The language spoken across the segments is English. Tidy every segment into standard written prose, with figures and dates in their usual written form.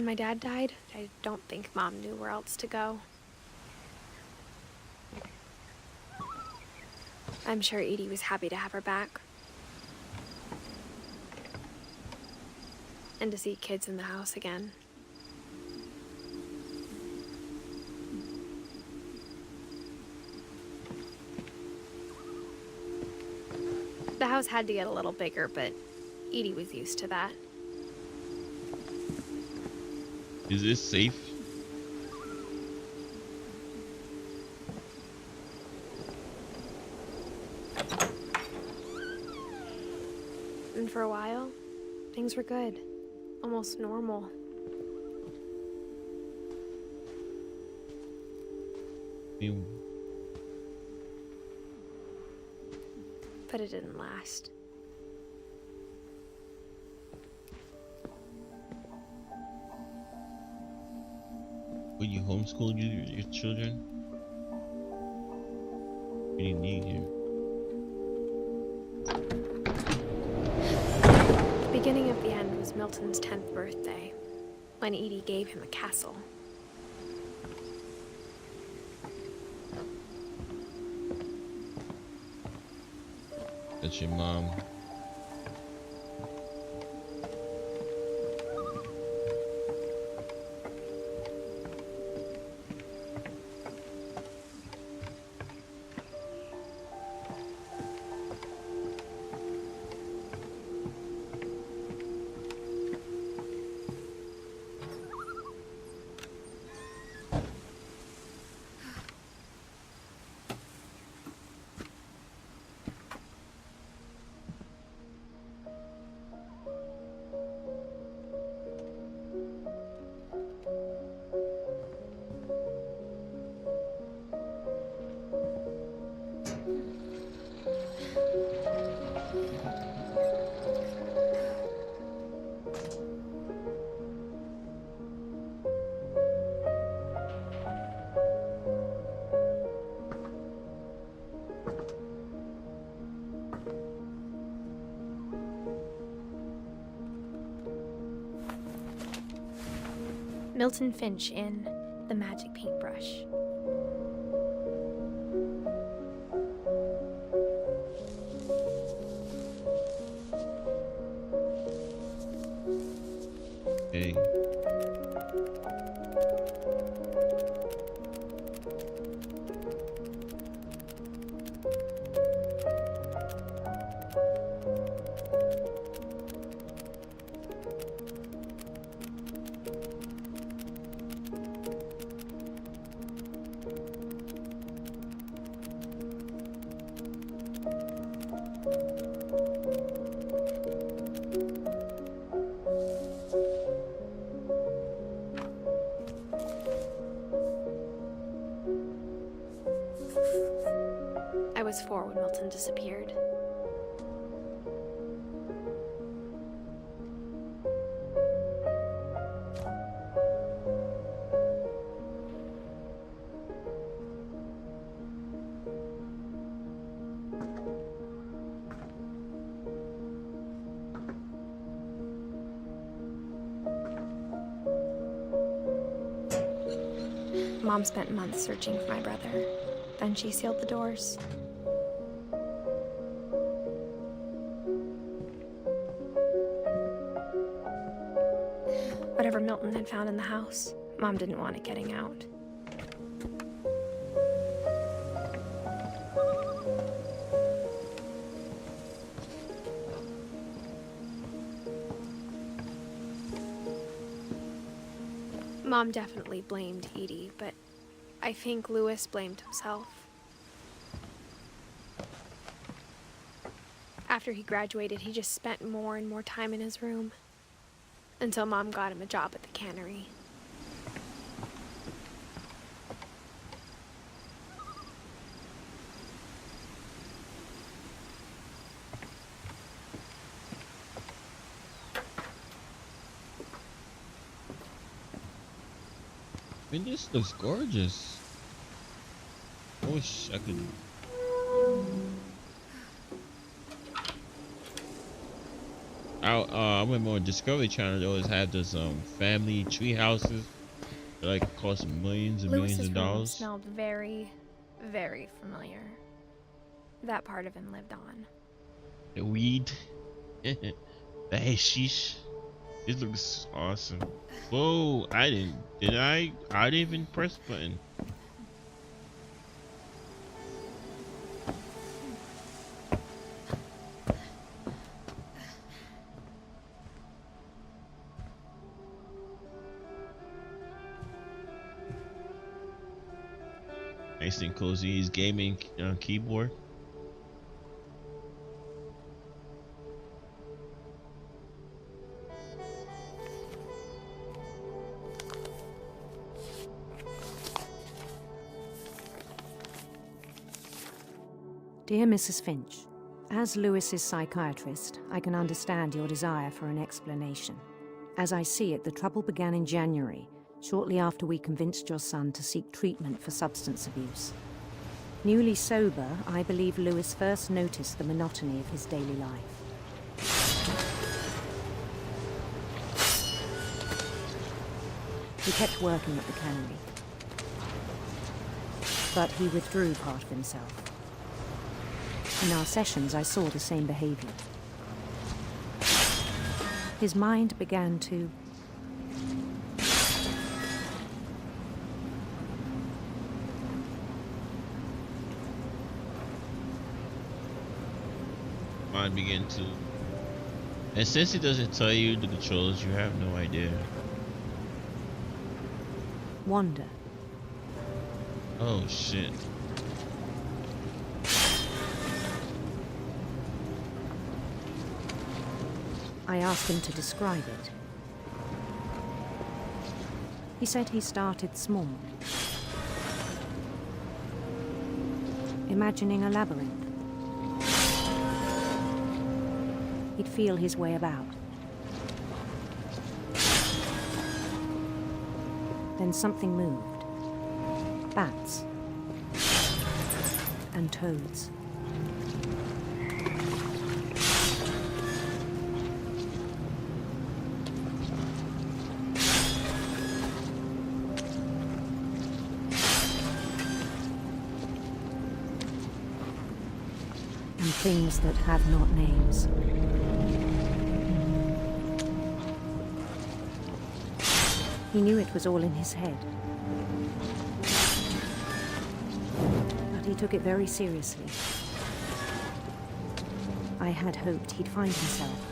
When my dad died, I don't think Mom knew where else to go. I'm sure Edie was happy to have her back. And to see kids in the house again. The house had to get a little bigger, but Edie was used to that. Is this safe? And for a while, things were good. Almost normal. Ew. But it didn't last. Will you homeschool your children? What do you need here? The beginning of the end was Milton's 10th birthday, when Edie gave him a castle. That's your mom. Milton Finch in The Magic Paintbrush. Hey. I was 4 when Milton disappeared. Mom spent months searching for my brother. Then she sealed the doors. Whatever Milton had found in the house, Mom didn't want it getting out. Mom definitely blamed Edie, but I think Louis blamed himself. After he graduated, he just spent more and more time in his room. Until Mom got him a job at the cannery. Man, this looks gorgeous. I wish I could. I remember on Discovery Channel they always had this family tree houses that like cost millions and millions Lewis's of room dollars. smelled very, very familiar. That part of him lived on. The weed. The hashish. It looks awesome. Whoa, I didn't even press button. Nice and cozy. His gaming keyboard. Dear Mrs. Finch, as Lewis's psychiatrist, I can understand your desire for an explanation. As I see it, the trouble began in January, shortly after we convinced your son to seek treatment for substance abuse. Newly sober, I believe Lewis first noticed the monotony of his daily life. He kept working at the cannery, but he withdrew part of himself. In our sessions, I saw the same behavior. His mind began to... Mine began to... And since it doesn't tell you the controls, you have no idea. wander. Oh shit. I asked him to describe it. He said he started small, imagining a labyrinth. He'd feel his way about. Then something moved. Bats and toads. And things that have not names. He knew it was all in his head. But he took it very seriously. I had hoped he'd find himself.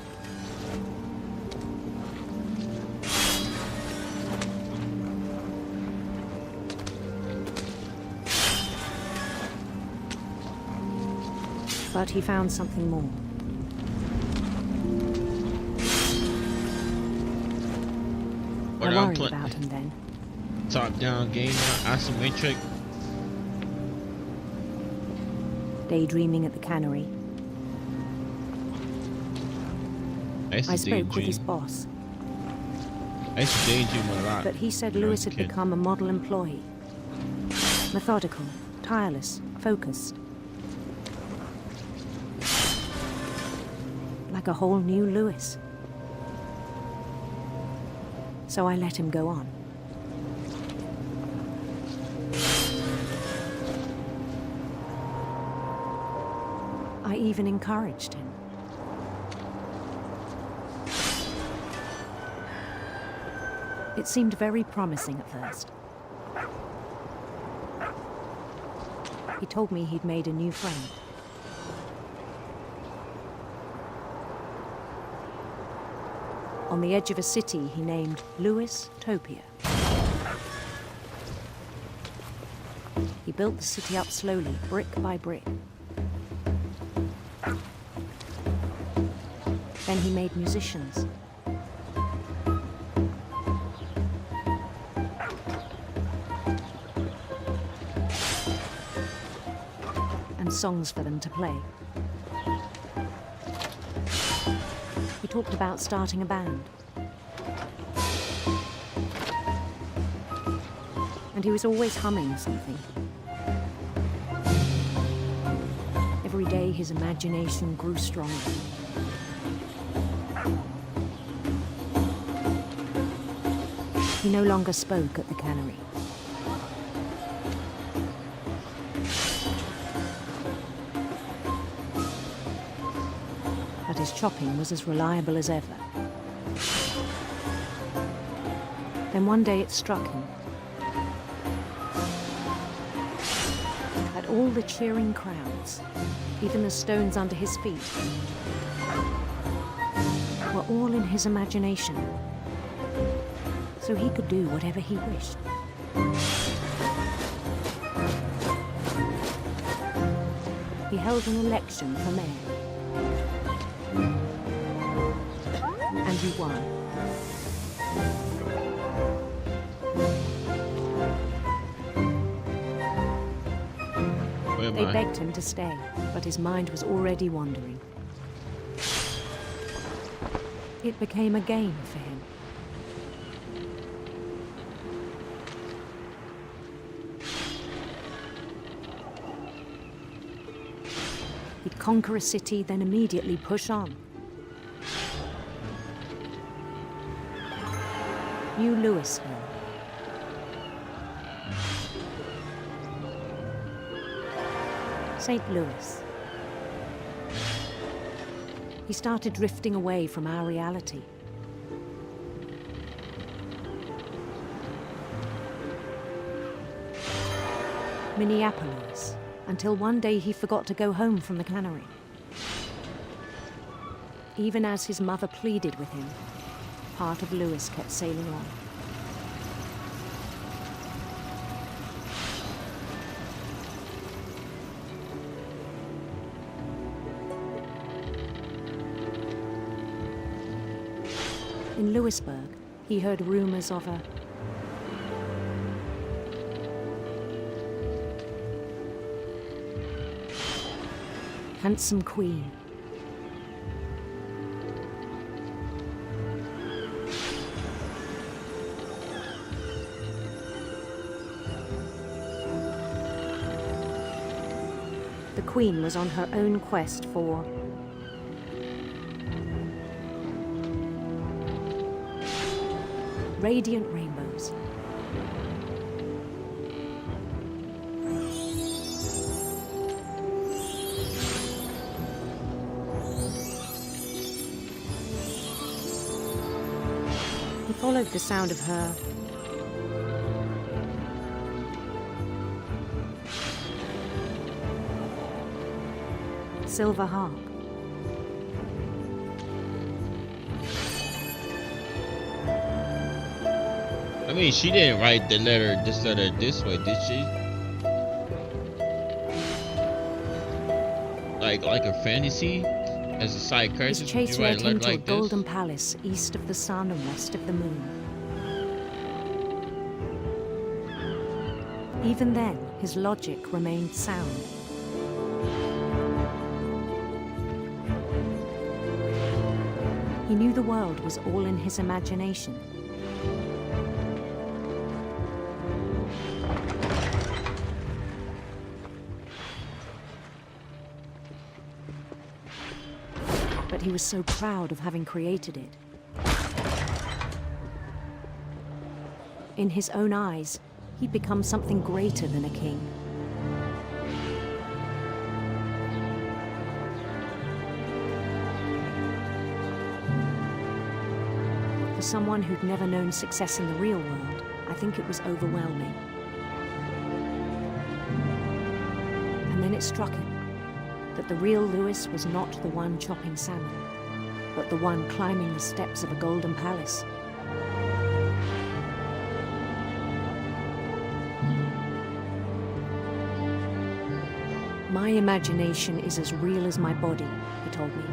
But he found something more. I worried about him then. Top-down game, isometric. Daydreaming at the cannery. I spoke with his boss. I used to daydream a lot. But he said Lewis had become a model employee. Methodical, tireless, focused. Like a whole new Lewis. So I let him go on. I even encouraged him. It seemed very promising at first. He told me he'd made a new friend. On the edge of a city he named Lewis-topia. He built the city up slowly, brick by brick. Then he made musicians. And songs for them to play. He talked about starting a band. And he was always humming something. Every day his imagination grew stronger. He no longer spoke at the cannery. But his chopping was as reliable as ever. Then one day it struck him that all the cheering crowds, even the stones under his feet, were all in his imagination, so he could do whatever he wished. He held an election for mayor, and he won. They begged him to stay, but his mind was already wandering. It became a game for him. He'd conquer a city, then immediately push on. New Louisville. St. Louis. He started drifting away from our reality. Minneapolis, until one day he forgot to go home from the cannery. Even as his mother pleaded with him, part of Louis kept sailing on. In Louisburg, he heard rumors of a handsome queen. The queen was on her own quest for radiant rainbows. He followed the sound of her silver harp. I mean, she didn't write this letter this way, did she? Like a fantasy? As a side character, his chase would you write led a letter him to like a golden this? palace east of the sun and west of the moon. Even then, his logic remained sound. He knew the world was all in his imagination. But he was so proud of having created it. In his own eyes, he'd become something greater than a king. For someone who'd never known success in the real world, I think it was overwhelming. And then it struck him that the real Louis was not the one chopping salmon, but the one climbing the steps of a golden palace. My imagination is as real as my body, he told me.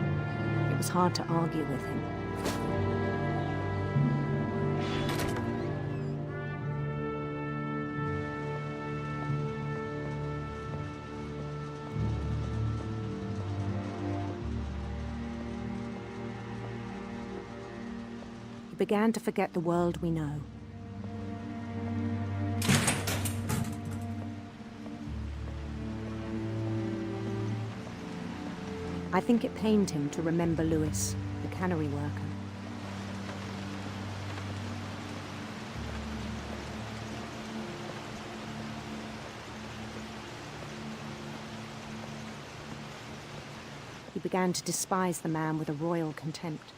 It was hard to argue with him. He began to forget the world we know. I think it pained him to remember Louis, the cannery worker. he began to despise the man with a royal contempt.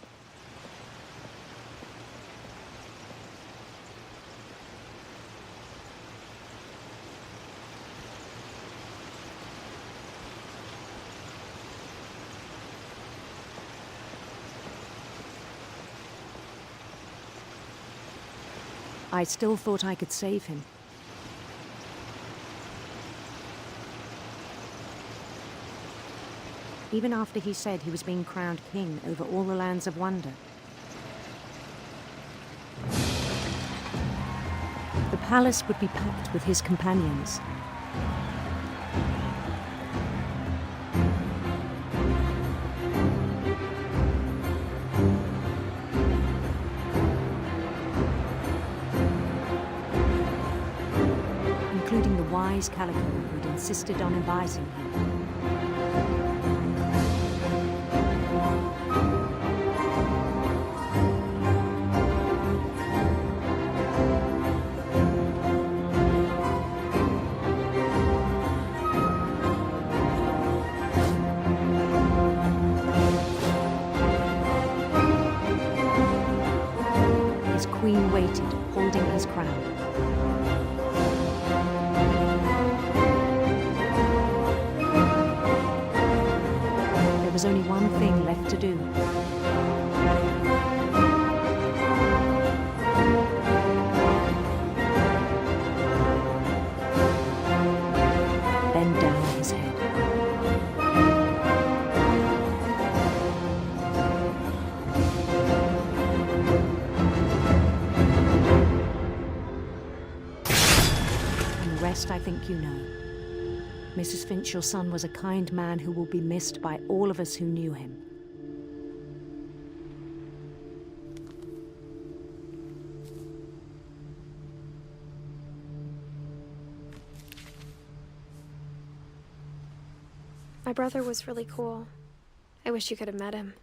I still thought I could save him. Even after he said he was being crowned king over all the lands of wonder. The palace would be packed with his companions. Including the wise Calico who'd insisted on advising him. His queen waited, holding his crown. There was only one thing left to do. Bend down his head. And the rest I think you know. Mrs. Finch, your son was a kind man who will be missed by all of us who knew him. My brother was really cool. I wish you could have met him.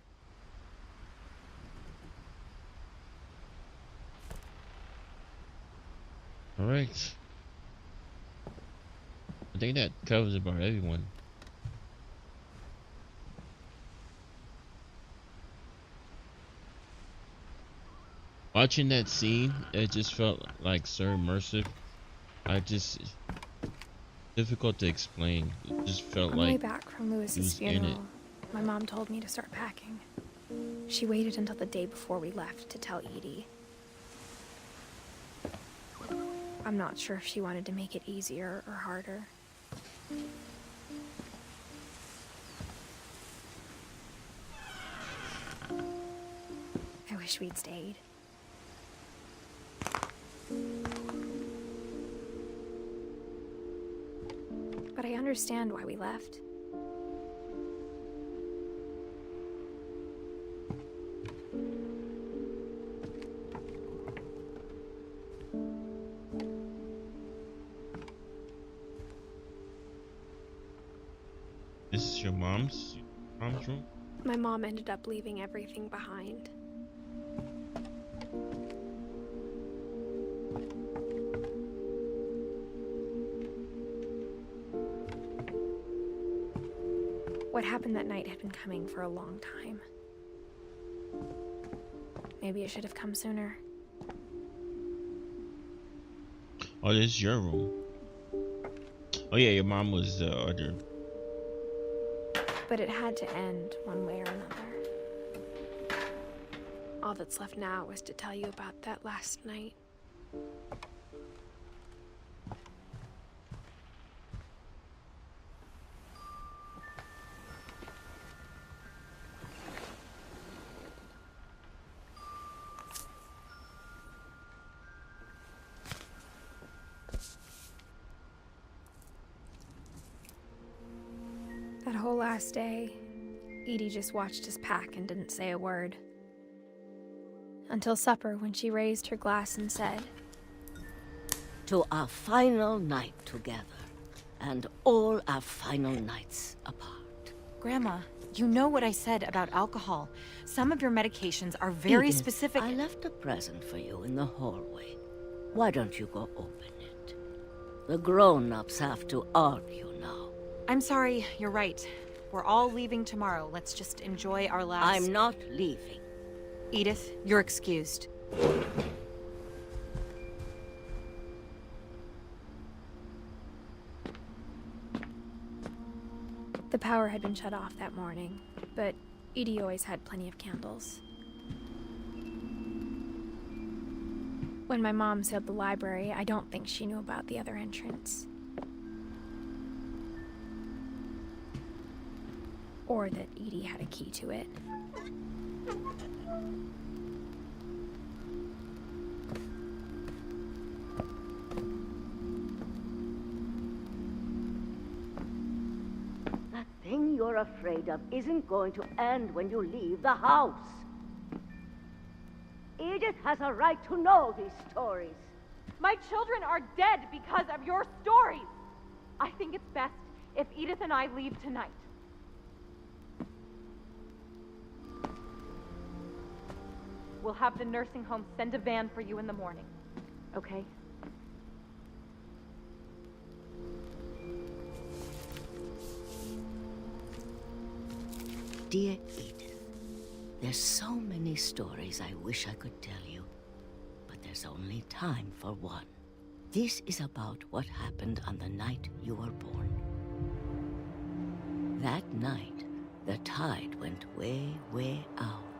All right. I think that covers about everyone. Watching that scene, it just felt like so immersive. Difficult to explain. It just felt On like the way back from Lewis's was in it. funeral, my mom told me to start packing. She waited until the day before we left to tell Edie. I'm not sure if she wanted to make it easier or harder. I wish we'd stayed. But I understand why we left. This is your mom's room? My mom ended up leaving everything behind. What happened that night had been coming for a long time. Maybe it should have come sooner. Oh, this is your room. Oh yeah, your mom was the other. But it had to end one way or another. All that's left now is to tell you about that last night. That whole last day, Edie just watched us pack and didn't say a word. Until supper, when she raised her glass and said, "To our final night together, and all our final nights apart." Grandma, you know what I said about alcohol. Some of your medications are very Edith, specific. I left a present for you in the hallway. Why don't you go open it? The grown-ups have to argue now. I'm sorry, you're right. We're all leaving tomorrow. Let's just enjoy our last... I'm not leaving. Edith, you're excused. The power had been shut off that morning, but Edie always had plenty of candles. When my mom sealed the library, I don't think she knew about the other entrance. Or that Edie had a key to it. That thing you're afraid of isn't going to end when you leave the house. Edith has a right to know these stories. My children are dead because of your stories. I think it's best if Edith and I leave tonight. We'll have the nursing home send a van for you in the morning, okay? Dear Edith, there's so many stories I wish I could tell you, but there's only time for one. This is about what happened on the night you were born. That night, the tide went way, way out.